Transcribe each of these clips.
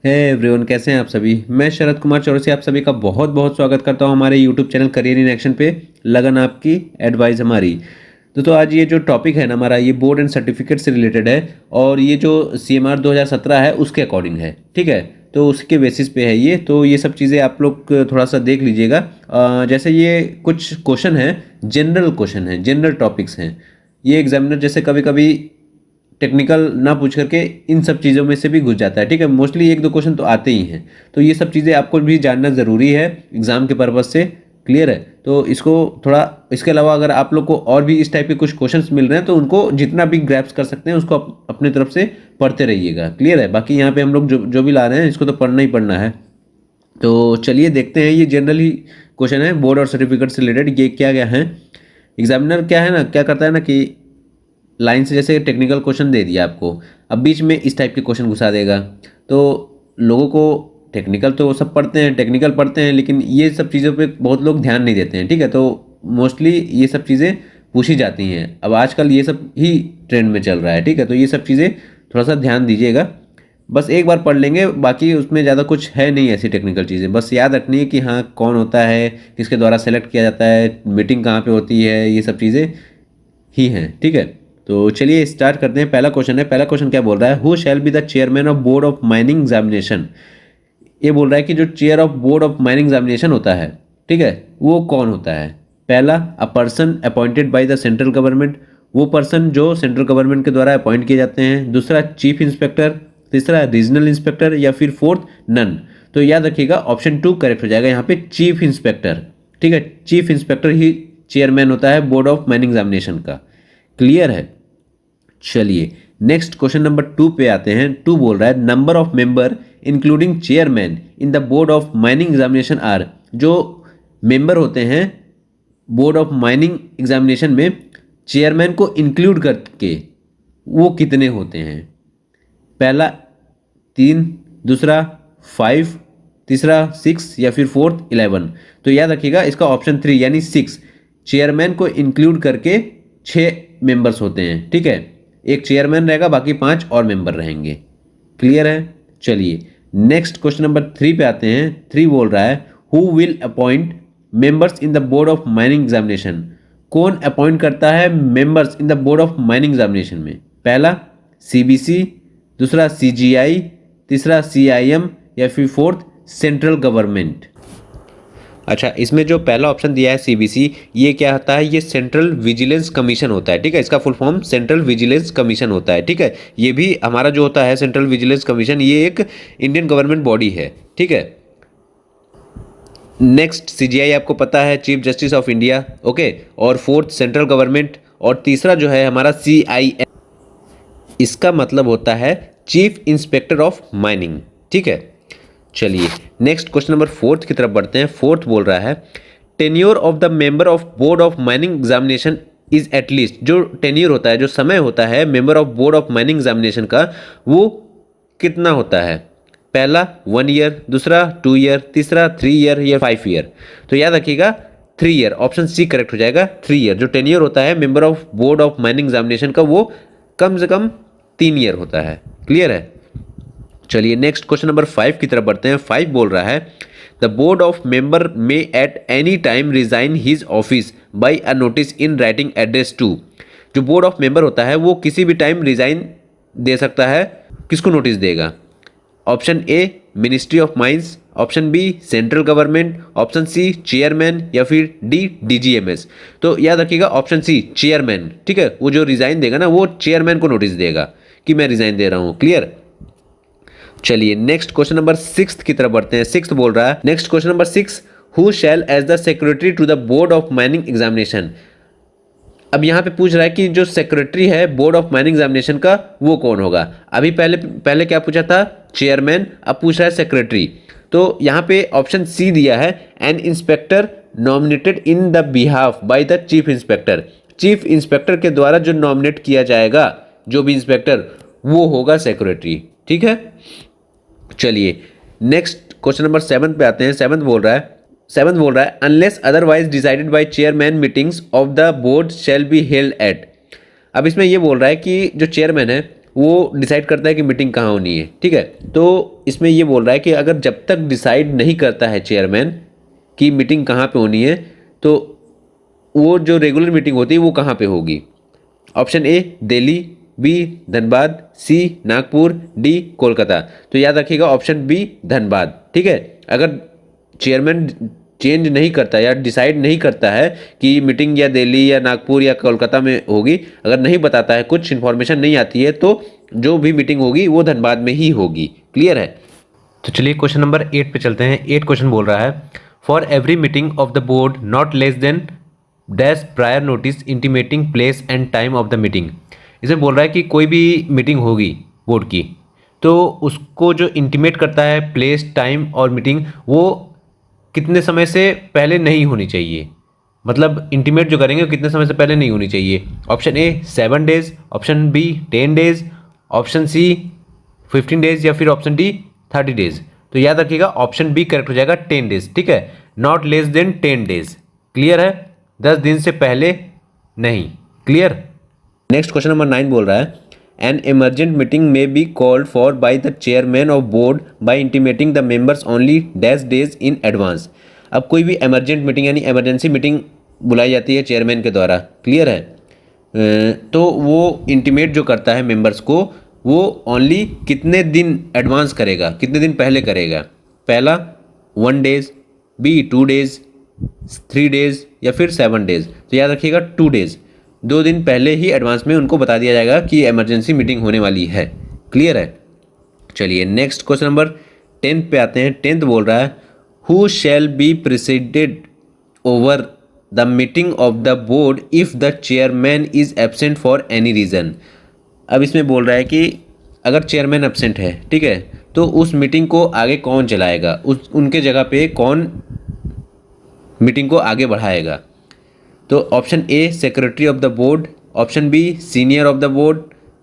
Hey everyone, कैसे हैं आप सभी। मैं शरद कुमार चौरसिया आप सभी का बहुत बहुत स्वागत करता हूं हमारे YouTube channel career in action पे। लगन आपकी, एडवाइस हमारी। तो आज ये जो टॉपिक है ना हमारा, ये बोर्ड एंड सर्टिफिकेट से रिलेटेड है। और ये जो CMR 2017 है उसके अकॉर्डिंग है, ठीक है। तो उसके बेसिस पे है ये। तो ये सब चीज़ें आप लोग थोड़ा सा देख लीजिएगा। जैसे ये कुछ क्वेश्चन है, जनरल क्वेश्चन है, जनरल टॉपिक्स हैं। ये एग्जामिनर जैसे कभी कभी टेक्निकल ना पूछ करके इन सब चीज़ों में से भी घुस जाता है, ठीक है। मोस्टली एक दो क्वेश्चन तो आते ही हैं। तो ये सब चीज़ें आपको भी जानना ज़रूरी है एग्ज़ाम के पर्पज़ से। क्लियर है। तो इसको थोड़ा, इसके अलावा अगर आप लोग को और भी इस टाइप के कुछ क्वेश्चंस मिल रहे हैं तो उनको जितना भी ग्रैप्स कर सकते हैं उसको अपनी तरफ से पढ़ते रहिएगा। क्लियर है। बाकी यहाँ पे हम लोग जो जो भी ला रहे हैं इसको तो पढ़ना ही पढ़ना है। तो चलिए देखते हैं। ये जनरली क्वेश्चन है बोर्ड और सर्टिफिकेट से रिलेटेड। ये क्या क्या है, एग्जामिनर क्या है ना, क्या करता है ना कि लाइन से जैसे टेक्निकल क्वेश्चन दे दिया आपको, अब बीच में इस टाइप के क्वेश्चन घुसा देगा। तो लोगों को टेक्निकल तो वो सब पढ़ते हैं, टेक्निकल पढ़ते हैं, लेकिन ये सब चीज़ों पे बहुत लोग ध्यान नहीं देते हैं, ठीक है। तो मोस्टली ये सब चीज़ें पूछी जाती हैं। अब आजकल ये सब ही ट्रेंड में चल रहा है, ठीक है। तो ये सब चीज़ें थोड़ा सा ध्यान दीजिएगा। बस एक बार पढ़ लेंगे, बाकी उसमें ज़्यादा कुछ है नहीं ऐसी टेक्निकल चीज़ें। बस याद रखनी है कि हाँ कौन होता है, किसके द्वारा सेलेक्ट किया जाता है, मीटिंग कहाँ पे होती है, ये सब चीज़ें ही हैं, ठीक है। तो चलिए स्टार्ट करते हैं। पहला क्वेश्चन है। पहला क्वेश्चन क्या बोल रहा है, who shall be the chairman of board of mining examination. ये बोल रहा है कि जो chair of board of mining examination होता है, ठीक है, वो कौन होता है। पहला, a person appointed by the central government, वो पर्सन जो सेंट्रल गवर्नमेंट के द्वारा अपॉइंट किए जाते हैं। दूसरा, चीफ इंस्पेक्टर। तीसरा, रीजनल इंस्पेक्टर। या फिर फोर्थ, नन। तो याद रखिएगा ऑप्शन 2 करेक्ट हो जाएगा यहाँ पे, चीफ इंस्पेक्टर, ठीक है। चीफ इंस्पेक्टर ही चेयरमैन होता है बोर्ड ऑफ माइनिंग एग्जामिनेशन का। क्लियर है। चलिए नेक्स्ट क्वेश्चन नंबर 2 पे आते हैं। 2 बोल रहा है number of member including chairman in the board of mining examination are. जो मेंबर होते हैं बोर्ड ऑफ माइनिंग एग्जामिनेशन में चेयरमैन को इंक्लूड करके वो कितने होते हैं। पहला 3, दूसरा 5, तीसरा 6 या फिर फोर्थ 11। तो याद रखिएगा इसका ऑप्शन 3 यानी 6, चेयरमैन को इंक्लूड करके 6 मेंबर्स होते हैं, ठीक है। एक चेयरमैन रहेगा, बाकी 5 और मेंबर रहेंगे। क्लियर है। चलिए नेक्स्ट क्वेश्चन नंबर 3 पे आते हैं। 3 बोल रहा है who will appoint members in the board of mining examination. कौन अपॉइंट करता है members in the board of mining examination में। पहला CBC, दूसरा CGI, तीसरा CIM या फिर फोर्थ सेंट्रल गवर्नमेंट। अच्छा, इसमें जो पहला ऑप्शन दिया है CBC, ये क्या होता है, ये सेंट्रल विजिलेंस कमीशन होता है, ठीक है। इसका full form central vigilance commission होता है, ठीक है। ये भी हमारा जो होता है सेंट्रल विजिलेंस कमीशन, ये एक इंडियन गवर्नमेंट बॉडी है, ठीक है। नेक्स्ट CGI आपको पता है, chief justice of India, okay. और फोर्थ सेंट्रल गवर्नमेंट। और तीसरा जो है हमारा CIM, इसका मतलब होता है चीफ इंस्पेक्टर ऑफ माइनिंग, ठीक है। चलिए नेक्स्ट क्वेश्चन नंबर 4 की तरफ बढ़ते हैं। 4 बोल रहा है tenure of the member of board of mining examination is at least. जो टेन्योर होता है, जो समय होता है member of board of mining examination का, वो कितना होता है। पहला 1 ईयर, दूसरा 2 ईयर, तीसरा 3 ईयर या 5 ईयर। तो याद रखिएगा 3 ईयर, ऑप्शन C करेक्ट हो जाएगा। 3 ईयर जो टेन्योर होता है member of board of mining examination का, वो कम से कम 3 ईयर होता है। क्लियर है। चलिए नेक्स्ट क्वेश्चन नंबर 5 की तरफ बढ़ते हैं। 5 बोल रहा है the board of member may at any time resign his office by a notice in writing address to. जो बोर्ड ऑफ मेंबर होता है वो किसी भी टाइम रिजाइन दे सकता है। किसको नोटिस देगा। Option A ministry of mines, option B central government, option C chairman या फिर D DGMS। तो याद रखिएगा ऑप्शन C चेयरमैन, ठीक है। वो जो रिजाइन देगा ना, वो चेयरमैन को नोटिस देगा कि मैं रिजाइन दे रहा हूँ। क्लियर। चलिए नेक्स्ट क्वेश्चन नंबर 6 की तरफ बढ़ते हैं। 6 बोल रहा है next question number 6 who shall as the secretary to the board of mining examination. अब यहाँ पे पूछ रहा है कि जो सेक्रेटरी है बोर्ड ऑफ माइनिंग एग्जामिनेशन का, वो कौन होगा। अभी पहले पहले क्या पूछा था, चेयरमैन, अब पूछ रहा है सेक्रेटरी। तो यहाँ पे ऑप्शन C दिया है an inspector nominated in the behalf by the chief inspector. Chief inspector के द्वारा जो नॉमिनेट किया जाएगा जो भी इंस्पेक्टर, वो होगा सेक्रेटरी, ठीक है। चलिए नेक्स्ट क्वेश्चन नंबर 7 पे आते हैं। 7 बोल रहा है unless otherwise decided by chairman meetings of the board shall be held at. अब इसमें ये बोल रहा है कि जो चेयरमैन है वो डिसाइड करता है कि मीटिंग कहाँ होनी है, ठीक है। तो इसमें ये बोल रहा है कि अगर जब तक डिसाइड नहीं करता है चेयरमैन कि मीटिंग कहाँ पे होनी है, तो वो जो रेगुलर मीटिंग होती है वो कहाँ पे होगी। Option A Delhi, B Dhanbad, C Nagpur, D Kolkata. तो याद रखिएगा ऑप्शन बी धनबाद, ठीक है। अगर चेयरमैन चेंज नहीं करता या डिसाइड नहीं करता है कि मीटिंग या दिल्ली या नागपुर या कोलकाता में होगी, अगर नहीं बताता है, कुछ इन्फॉर्मेशन नहीं आती है, तो जो भी मीटिंग होगी वो धनबाद में ही होगी। क्लियर है। तो चलिए क्वेश्चन नंबर 8 पे चलते हैं। 8 क्वेश्चन बोल रहा है for every meeting of the board not less than dash prior notice intimating place and time of the meeting. इसमें बोल रहा है कि कोई भी मीटिंग होगी बोर्ड की, तो उसको जो इंटीमेट करता है प्लेस, टाइम और मीटिंग, वो कितने समय से पहले नहीं होनी चाहिए। मतलब इंटीमेट जो करेंगे वो कितने समय से पहले नहीं होनी चाहिए। Option A 7 days, option B 10 days, option C 15 days या फिर ऑप्शन डी 30 डेज। तो याद रखिएगा ऑप्शन बी करेक्ट हो जाएगा 10 डेज, ठीक है। Not less than 10 days. Clear है, 10 दिन से पहले नहीं। क्लियर। नेक्स्ट क्वेश्चन नंबर 9 बोल रहा है an emergent meeting may be called for by the chairman of board by intimating the members only dash days in advance। अब कोई भी emergent मीटिंग यानी emergency मीटिंग बुलाई जाती है चेयरमैन के द्वारा। क्लियर है। तो वो इंटीमेट जो करता है मेंबर्स को, वो ओनली कितने दिन एडवांस करेगा, कितने दिन पहले करेगा। पहला 1 डेज, बी 2 डेज, 3 डेज या फिर 7 डेज। तो याद रखिएगा 2 डेज, 2 दिन पहले ही एडवांस में उनको बता दिया जाएगा कि इमरजेंसी मीटिंग होने वाली है। क्लियर है। चलिए नेक्स्ट क्वेश्चन नंबर 10 पे आते हैं। 10th बोल रहा है who shall be preceded over the meeting of the board if the chairman is absent for any reason. अब इसमें बोल रहा है कि अगर चेयरमैन एब्सेंट है, ठीक है, तो उस मीटिंग को आगे कौन चलाएगा, उस उनके जगह पे कौन मीटिंग को आगे बढ़ाएगा। तो option A secretary of the board, option B senior of the board,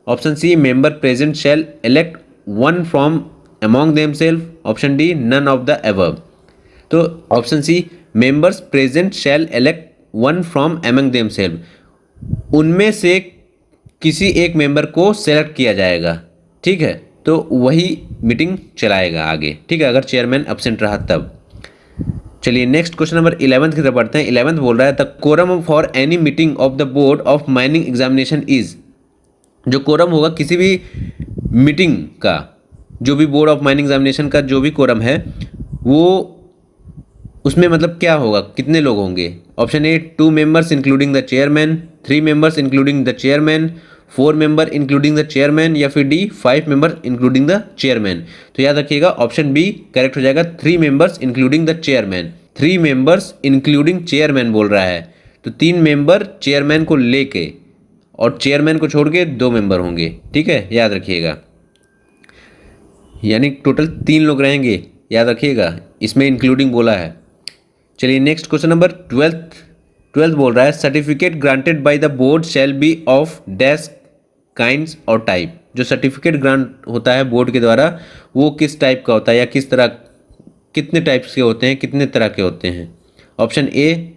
option C member present shall elect one from among themselves, option D none of the above. तो option C members present shall elect one from among themselves, उनमें से किसी एक member को select किया जाएगा, ठीक है, तो वही मीटिंग चलाएगा आगे, ठीक है, अगर चेयरमैन एब्सेंट रहा तब। चलिए नेक्स्ट क्वेश्चन नंबर 11 की तरफ बढ़ते हैं। 11 बोल रहा है the quorum for any meeting of the board of mining examination is. जो कोरम होगा किसी भी मीटिंग का, जो भी बोर्ड ऑफ माइनिंग एग्जामिनेशन का जो भी कोरम है, वो उसमें मतलब क्या होगा, कितने लोग होंगे। Option A 2 members including the chairman, 3 members including the chairman, 4 member including the chairman या फिर D 5 member including the chairman. तो याद रखिएगा ऑप्शन बी करेक्ट हो जाएगा 3 members including the chairman. 3 members including chairman बोल रहा है, तो 3 मेंबर चेयरमैन को लेके और चेयरमैन को छोड़ के 2 मेंबर होंगे, ठीक है, याद रखिएगा, यानी टोटल 3 लोग रहेंगे, याद रखिएगा, इसमें इंक्लूडिंग बोला है। चलिए नेक्स्ट क्वेश्चन नंबर 12 बोल रहा है certificate granted by the board shall be of dash kinds और टाइप। जो सर्टिफिकेट ग्रांट होता है बोर्ड के द्वारा, वो किस टाइप का होता है या किस तरह, कितने टाइप्स के होते हैं, कितने तरह के होते हैं। Option A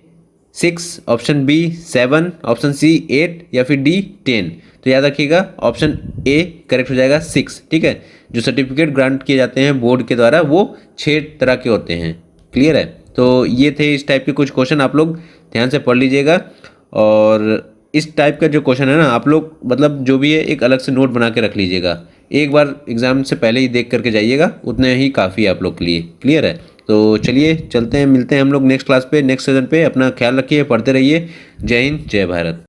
6, option B 7, option C 8 या फिर डी 10। तो याद रखिएगा ऑप्शन ए करेक्ट हो जाएगा 6, ठीक है। जो सर्टिफिकेट ग्रांट किए जाते हैं बोर्ड के द्वारा वो 6 तरह के होते हैं। क्लियर है। तो ये थे इस टाइप के कुछ क्वेश्चन, आप लोग ध्यान से पढ़ लीजिएगा। और इस टाइप का जो क्वेश्चन है ना, आप लोग मतलब जो भी है एक अलग से नोट बना के रख लीजिएगा, एक बार एग्जाम से पहले ही देख करके जाइएगा, उतने ही काफ़ी है आप लोग के लिए। क्लियर है। तो चलिए चलते हैं, मिलते हैं हम लोग नेक्स्ट क्लास पे, नेक्स्ट सेशन पे। अपना ख्याल रखिए, पढ़ते रहिए। जय हिंद, जय भारत।